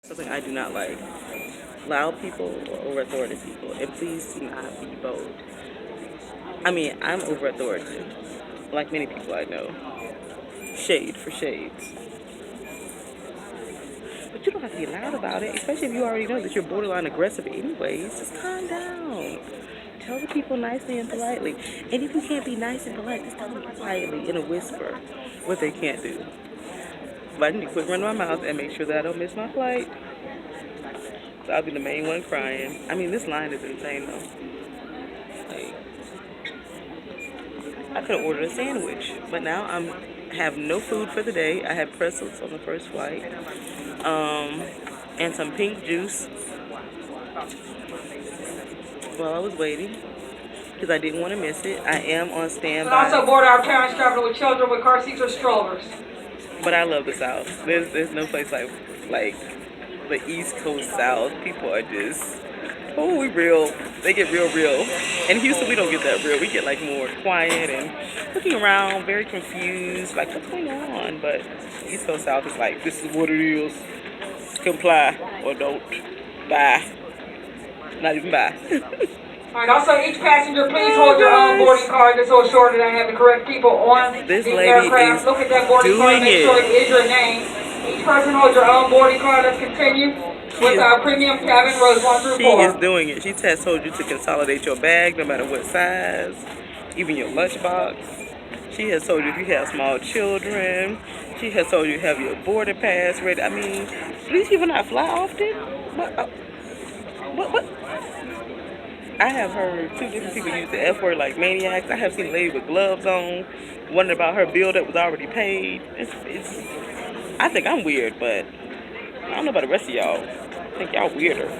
Something I do not like. Loud people or over authoritative people. And please do not be bold. I mean, I'm over authoritative, like many people I know. Shade for shades. But you don't have to be loud about it, especially if you already know that you're borderline aggressive anyways. Just calm down. Tell the people nicely and politely. And if you can't be nice and polite, just tell them quietly in a whisper what they can't do. But I need to quit running my mouth and make sure that I don't miss my flight. So I'll be the main one crying. I mean, this line is insane though. Like, I could have ordered a sandwich, but now I'm have no food for the day. I had pretzels on the first flight, um, and some pink juice while I was waiting because I didn't want to miss it. I am on And also standby, board our parents traveling with children with car seats or strollers. but I love the South. There's no place like the East Coast South. People are just we real. They get real. In Houston, we don't get that real. We get like more quiet and looking around, very confused, like what's going on. But East Coast South is like this is what it is. Comply or don't. Bye. Not even bye. Alright, also each passenger, please hold your own boarding card just so sure that I have the correct people on This the lady aircraft. is Look at that boarding card, doing make sure it it. is your name. Each person hold your own boarding card. Let's continue with our premium cabin, rows 1 through She 4. is doing it. She has told you to consolidate your bag no matter what size, even your lunchbox. She has told you if you have small children. She has told you to have your boarding pass ready. I mean, do these people not fly often? What? What? I have heard two different people use the F word like maniacs. I have seen a lady with gloves on, wondering about her bill that was already paid. I think I'm weird, but I don't know about the rest of y'all. I think y'all weirder.